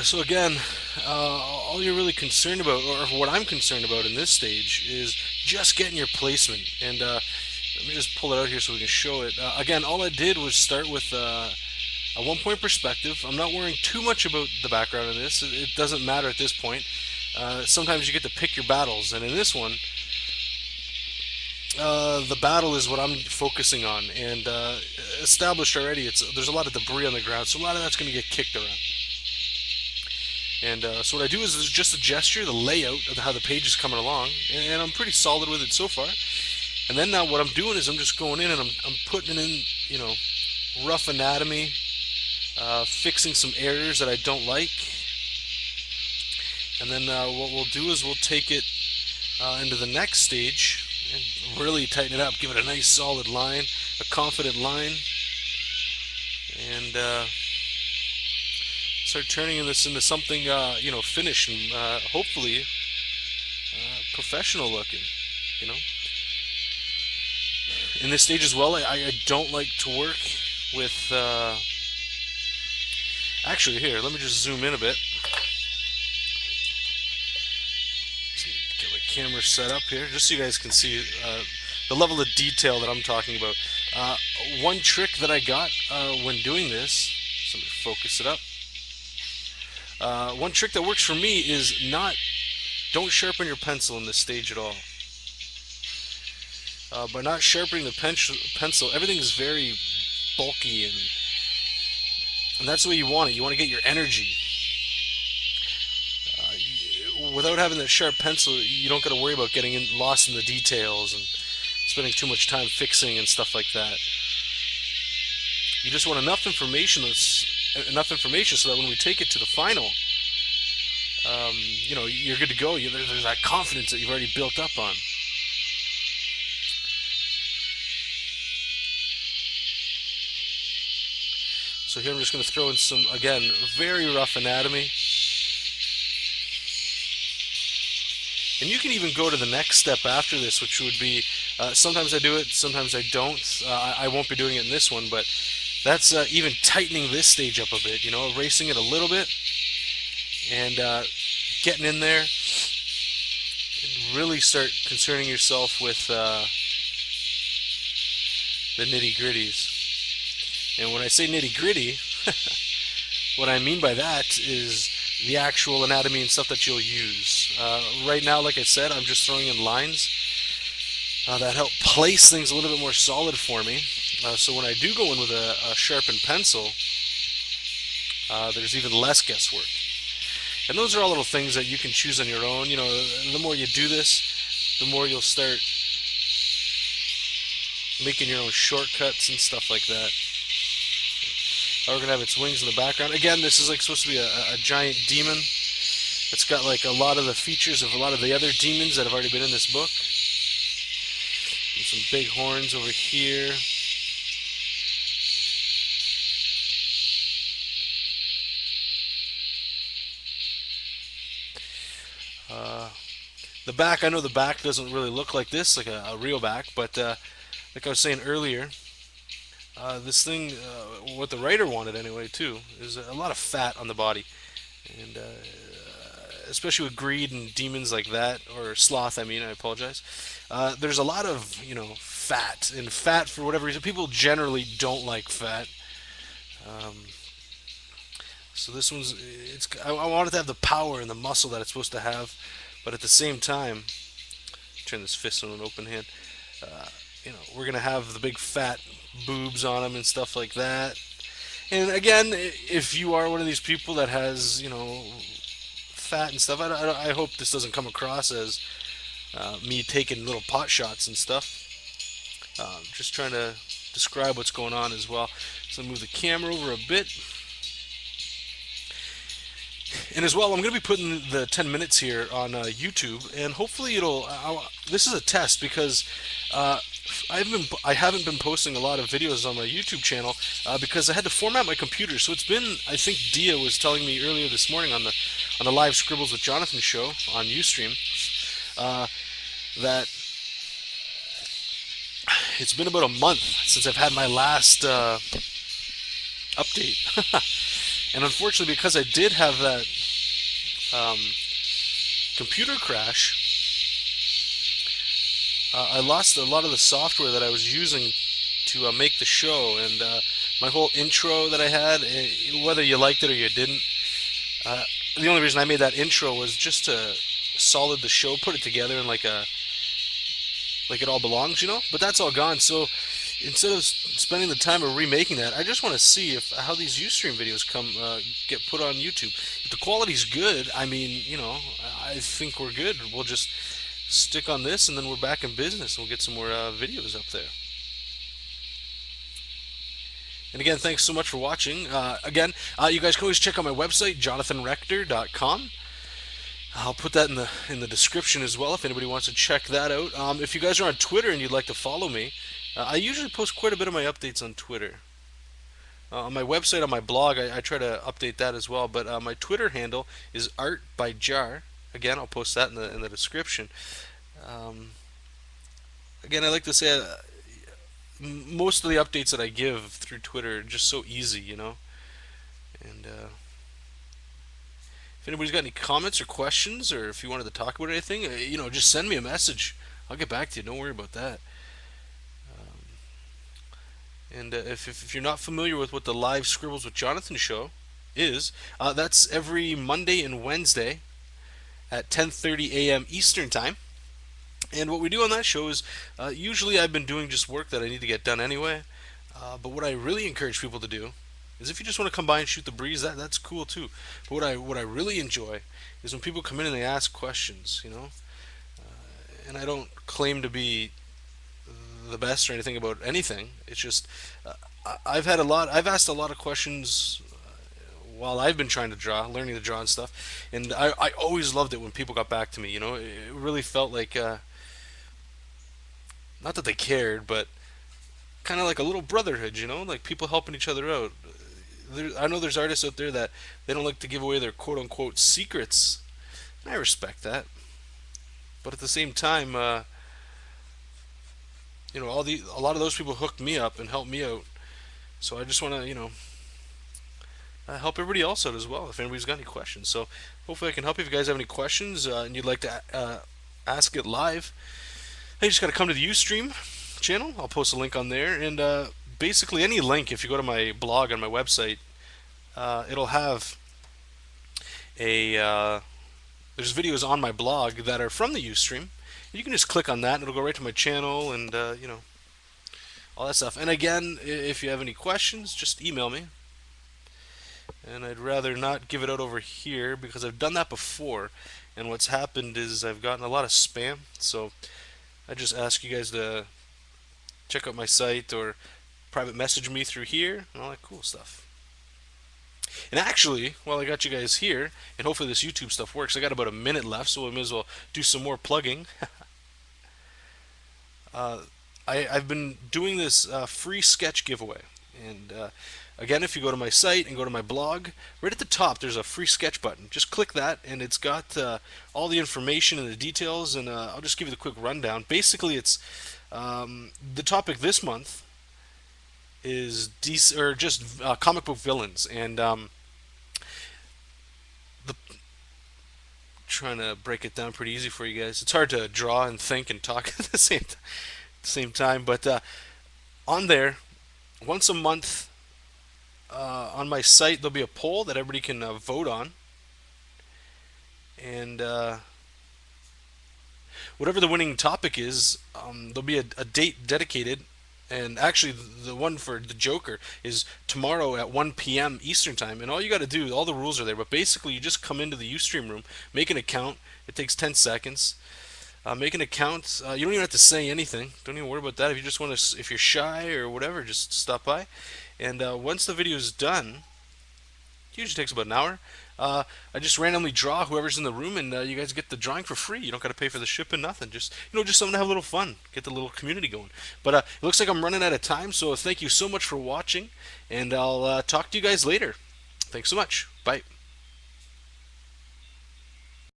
So again, all you're really concerned about, or what I'm concerned about in this stage, is just getting your placement. And let me just pull it out here so we can show it. Again, all I did was start with a 1 point perspective. I'm not worrying too much about the background of this. It doesn't matter at this point. Sometimes you get to pick your battles, and in this one, the battle is what I'm focusing on. And established already, there's a lot of debris on the ground, so a lot of that's going to get kicked around. And so what I do is just the gesture, the layout of how the page is coming along, and I'm pretty solid with it so far. And then now what I'm doing is I'm just going in and I'm putting in, you know, rough anatomy, fixing some errors that I don't like. And then what we'll do is we'll take it into the next stage and really tighten it up, give it a nice solid line, a confident line, and start turning this into something finished and hopefully professional looking. You know, in this stage as well, I don't like to work with. Actually, here, let me just zoom in a bit. Get my camera set up here, just so you guys can see the level of detail that I'm talking about. One trick that I got when doing this, so let me focus it up. One trick that works for me is don't sharpen your pencil in this stage at all. By not sharpening the pencil, everything is very bulky, and that's the way you want it. You want to get your energy. Without having that sharp pencil, you don't got to worry about lost in the details and spending too much time fixing and stuff like that. You just want enough information so that when we take it to the final, you're good to go. There's that confidence that you've already built up on. So here I'm just going to throw in some, again, very rough anatomy. And you can even go to the next step after this, which would be, sometimes I do it, sometimes I don't. I won't be doing it in this one, but that's even tightening this stage up a bit, erasing it a little bit and getting in there and really start concerning yourself with the nitty gritties. And when I say nitty gritty, what I mean by that is the actual anatomy and stuff that you'll use. Right now, like I said, I'm just throwing in lines that help place things a little bit more solid for me. So when I do go in with a sharpened pencil, there's even less guesswork. And those are all little things that you can choose on your own. The more you do this, the more you'll start making your own shortcuts and stuff like that. We're going to have its wings in the background. Again, this is like supposed to be a giant demon. It's got like a lot of the features of a lot of the other demons that have already been in this book. And some big horns over here. The back, I know the back doesn't really look like this, like a real back, but like I was saying earlier, this thing, what the writer wanted anyway, too, is a lot of fat on the body. And especially with greed and demons like that, or sloth, I apologize. There's a lot of, fat. And fat, for whatever reason, people generally don't like fat. Um, so this I want it to have the power and the muscle that it's supposed to have. But at the same time, turn this fist on an open hand. Uh, we're going to have the big fat boobs on them and stuff like that. And again, if you are one of these people that has, fat and stuff, I hope this doesn't come across as me taking little pot shots and stuff. Just trying to describe what's going on as well. So move the camera over a bit. And as well, I'm going to be putting the 10 minutes here on YouTube, and hopefully this is a test because I haven't been posting a lot of videos on my YouTube channel because I had to format my computer. So it's been, I think Dia was telling me earlier this morning on the live Scribbles with Jonathan show on UStream that it's been about a month since I've had my last update. And unfortunately, because I did have that um, computer crash, I lost a lot of the software that I was using to make the show, and my whole intro that I had, whether you liked it or you didn't, uh, the only reason I made that intro was just to solid the show, put it together in like it all belongs, you know. But that's all gone. So instead of spending the time of remaking that, I just want to see if how these UStream videos come get put on YouTube. If the quality's good, I mean, you know, I think we're good. We'll just stick on this, and then we're back in business. We'll get some more videos up there. And again, thanks so much for watching. Again, you guys can always check out my website, jonathanrector.com. I'll put that in the description as well if anybody wants to check that out. If you guys are on Twitter and you'd like to follow me, I usually post quite a bit of my updates on Twitter. On my website, on my blog, I try to update that as well. But my Twitter handle is Art by Jar. Again, I'll post that in the description. Um, Again, I like to say most of the updates that I give through Twitter are just so easy, you know. And if anybody's got any comments or questions, or if you wanted to talk about anything, you know, just send me a message. I'll get back to you. Don't worry about that. And if you're not familiar with what the live Scribbles with Jonathan show is, that's every Monday and Wednesday at 10:30 a.m. Eastern time. And what we do on that show is usually I've been doing just work that I need to get done anyway. But what I really encourage people to do is if you just want to come by and shoot the breeze, that's cool too. But what I really enjoy is when people come in and they ask questions, you know. And I don't claim to be the best or anything about anything. It's just I've asked a lot of questions while I've been trying to draw, learning to draw and stuff, and I always loved it when people got back to me. You know, it really felt like not that they cared, but kind of like a little brotherhood. You know, like people helping each other out. I know there's artists out there that they don't like to give away their quote unquote secrets, and I respect that. But at the same time, you know, a lot of those people hooked me up and helped me out. So I just want to, you know, help everybody else out as well. If anybody's got any questions, so hopefully I can help you. If you guys have any questions and you'd like to ask it live, you just got to come to the UStream channel. I'll post a link on there, and basically any link. If you go to my blog on my website, it'll have a there's videos on my blog that are from the UStream. You can just click on that, and it'll go right to my channel, and you know, all that stuff. And again, if you have any questions, just email me. And I'd rather not give it out over here because I've done that before, and what's happened is I've gotten a lot of spam. So I just ask you guys to check out my site or private message me through here and all that cool stuff. And actually, while I got you guys here, and hopefully this YouTube stuff works, I got about a minute left, so we may as well do some more plugging. I've been doing this free sketch giveaway, and again, if you go to my site and go to my blog, right at the top there's a free sketch button. Just click that, and it's got all the information and the details, and I'll just give you the quick rundown. Basically, it's the topic this month is just comic book villains, and the trying to break it down pretty easy for you guys. It's hard to draw and think and talk at the same time, but on there, once a month, on my site, there'll be a poll that everybody can vote on, and whatever the winning topic is, there'll be a date dedicated. And actually, the one for the Joker is tomorrow at 1 p.m. Eastern Time. And all you got to do, all the rules are there, but basically you just come into the Ustream room, make an account. It takes 10 seconds. Make an account. You don't even have to say anything. Don't even worry about that. If you just want to, if you're shy or whatever, just stop by. And once the video is done, it usually takes about an hour. I just randomly draw whoever's in the room, and you guys get the drawing for free. You don't got to pay for the shipping, nothing. Just just something to have a little fun, get the little community going. But it looks like I'm running out of time, so thank you so much for watching, and I'll talk to you guys later. Thanks so much. Bye.